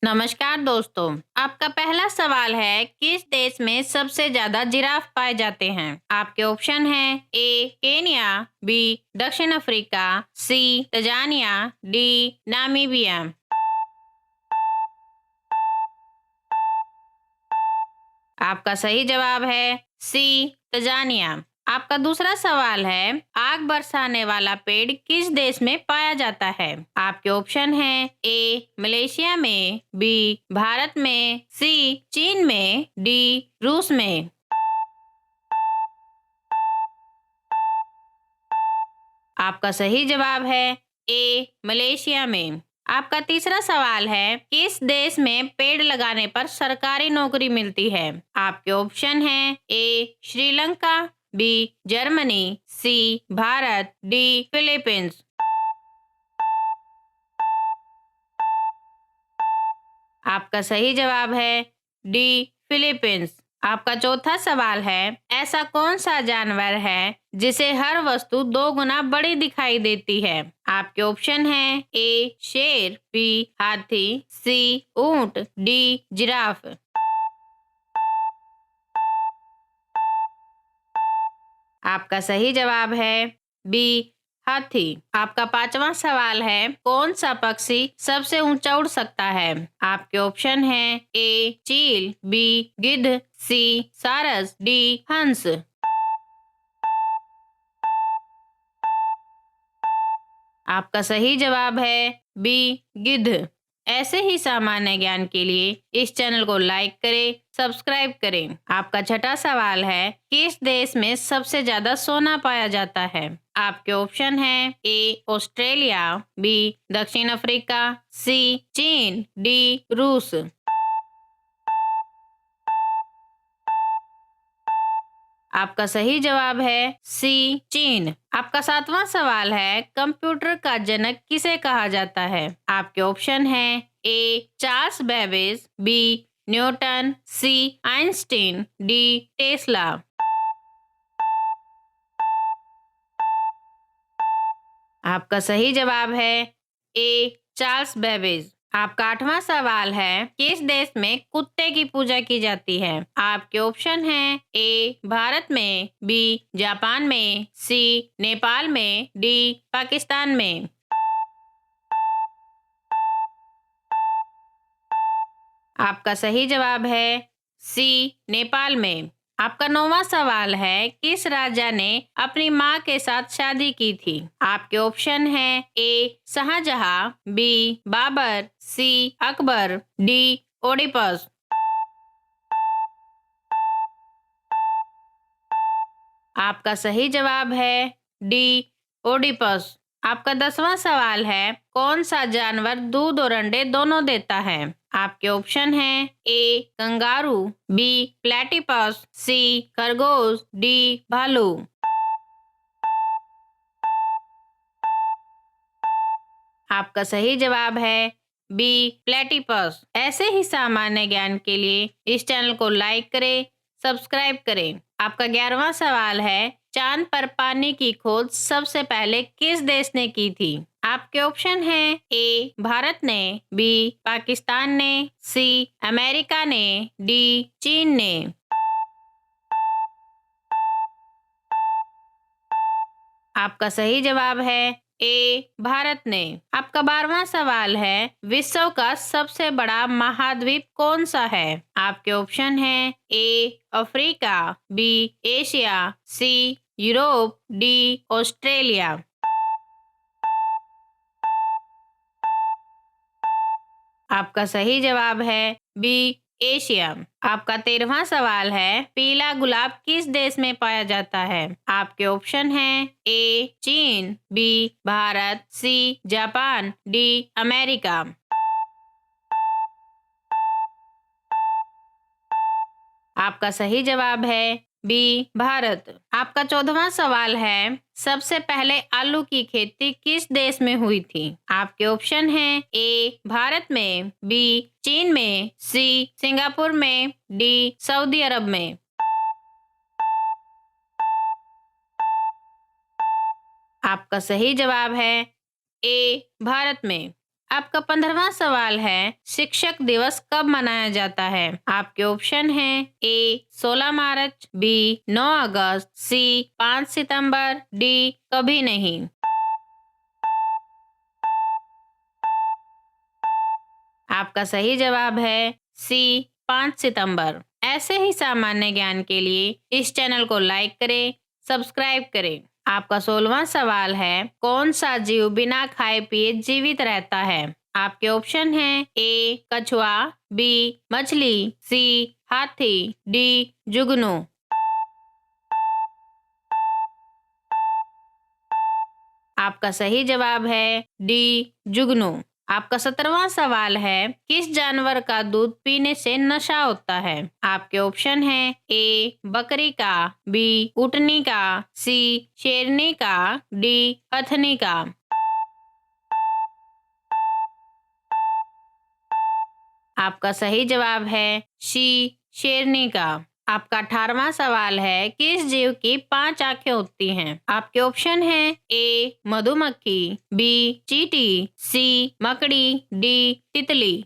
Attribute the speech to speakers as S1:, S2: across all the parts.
S1: नमस्कार दोस्तों। आपका पहला सवाल है, किस देश में सबसे ज्यादा जिराफ पाए जाते हैं? आपके ऑप्शन हैं ए केन्या, बी दक्षिण अफ्रीका, सी तंजानिया, डी नामीबिया। आपका सही जवाब है सी तंजानिया। आपका दूसरा सवाल है, आग बरसाने वाला पेड़ किस देश में पाया जाता है? आपके ऑप्शन हैं ए मलेशिया में, बी भारत में, सी चीन में, डी रूस में। आपका सही जवाब है ए मलेशिया में। आपका तीसरा सवाल है, किस देश में पेड़ लगाने पर सरकारी नौकरी मिलती है? आपके ऑप्शन हैं ए श्रीलंका, बी जर्मनी, सी भारत, डी फिलीपींस। आपका सही जवाब है डी फिलीपींस। आपका चौथा सवाल है, ऐसा कौन सा जानवर है जिसे हर वस्तु 2 गुना बड़ी दिखाई देती है? आपके ऑप्शन हैं ए शेर, बी हाथी, सी ऊंट, डी जिराफ। आपका सही जवाब है बी हाथी। आपका पांचवा सवाल है, कौन सा पक्षी सबसे ऊंचा उड़ सकता है? आपके ऑप्शन हैं ए चील, बी गिद्ध, सी सारस, डी हंस। आपका सही जवाब है बी गिद्ध। ऐसे ही सामान्य ज्ञान के लिए इस चैनल को लाइक करें, सब्सक्राइब करें। आपका छठा सवाल है, किस देश में सबसे ज्यादा सोना पाया जाता है? आपके ऑप्शन हैं ए ऑस्ट्रेलिया, बी दक्षिण अफ्रीका, सी चीन, डी रूस। आपका सही जवाब है सी चीन। आपका सातवां सवाल है, कंप्यूटर का जनक किसे कहा जाता है? आपके ऑप्शन हैं A Charles Babbage, B Newton, C Einstein, D Tesla. आपका सही जवाब है ए चार्ल्स बेबेज। आपका आठवां सवाल है, किस देश में कुत्ते की पूजा की जाती है? आपके ऑप्शन हैं ए भारत में, बी जापान में, सी नेपाल में, डी पाकिस्तान में। आपका सही जवाब है सी नेपाल में। आपका नौवां सवाल है, किस राजा ने अपनी माँ के साथ शादी की थी? आपके ऑप्शन हैं ए शाहजहां, बी बाबर, सी अकबर, डी ओडिपस। आपका सही जवाब है डी ओडिपस। आपका 10वां सवाल है, कौन सा जानवर दूध और अंडे दोनों देता है? आपके ऑप्शन हैं ए कंगारू, बी प्लेटिपस, सी खरगोश, डी भालू। आपका सही जवाब है बी प्लेटिपस। ऐसे ही सामान्य ज्ञान के लिए इस चैनल को लाइक करें, सब्सक्राइब करें। आपका 11वां सवाल है, चांद पर पानी की खोज सबसे पहले किस देश ने की थी? आपके ऑप्शन हैं ए भारत ने, बी पाकिस्तान ने, सी अमेरिका ने, डी चीन ने। आपका सही जवाब है ए भारत ने। आपका 12वां सवाल है, विश्व का सबसे बड़ा महाद्वीप कौन सा है? आपके ऑप्शन हैं A Africa, B Asia, C Europe, D Australia. आपका सही जवाब है बी एशिया। आपका 13वां सवाल है, पीला गुलाब किस देश में पाया जाता है? आपके ऑप्शन हैं ए चीन, B Bharat, C Japan, D America. आपका सही जवाब है बी भारत। आपका 14वां सवाल है, सबसे पहले आलू की खेती किस देश में हुई थी? आपके ऑप्शन हैं ए भारत में, बी चीन में, सी सिंगापुर में, डी सऊदी अरब में। आपका सही जवाब है ए भारत में। आपका 15वां सवाल है, शिक्षक दिवस कब मनाया जाता है? आपके ऑप्शन हैं ए 16 मार्च, बी 9 अगस्त, सी 5 सितंबर, डी कभी नहीं। आपका सही जवाब है सी 5 सितंबर। ऐसे ही सामान्य ज्ञान के लिए इस चैनल को लाइक करें, सब्सक्राइब करें। आपका 16वां सवाल है, कौन सा जीव बिना खाए पिए जीवित रहता है? आपके ऑप्शन हैं ए कछुआ, बी मछली, सी हाथी, डी जुगनू। आपका सही जवाब है डी जुगनू। आपका 17वां सवाल है, किस जानवर का दूध पीने से नशा होता है? आपके ऑप्शन हैं ए बकरी का, बी ऊँटनी का, सी शेरनी का, डी हथनी का। आपका सही जवाब है सी शेरनी का। आपका 18वां सवाल है, किस जीव की 5 आंखें होती हैं? आपके ऑप्शन हैं ए मधुमक्खी, बी चींटी, सी मकड़ी, डी तितली।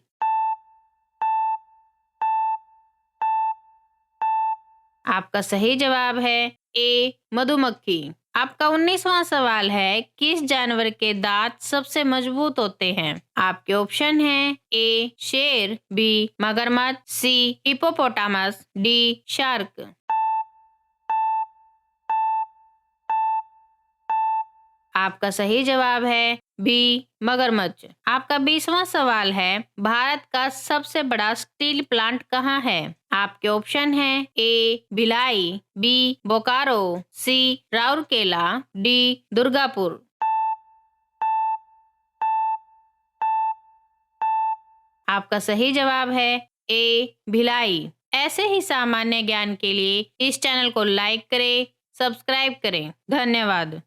S1: आपका सही जवाब है ए मधुमक्खी। आपका 19वां सवाल है, किस जानवर के दांत सबसे मजबूत होते हैं? आपके ऑप्शन हैं ए शेर, बी मगरमच्छ, सी हिपोपोटामस, डी शार्क। आपका सही जवाब है बी मगरमच्छ। आपका 20वां सवाल है, भारत का सबसे बड़ा स्टील प्लांट कहाँ है? आपके ऑप्शन हैं ए भिलाई, बी बोकारो, सी राउरकेला, डी दुर्गापुर। आपका सही जवाब है ए भिलाई। ऐसे ही सामान्य ज्ञान के लिए इस चैनल को लाइक करें, सब्सक्राइब करें। धन्यवाद।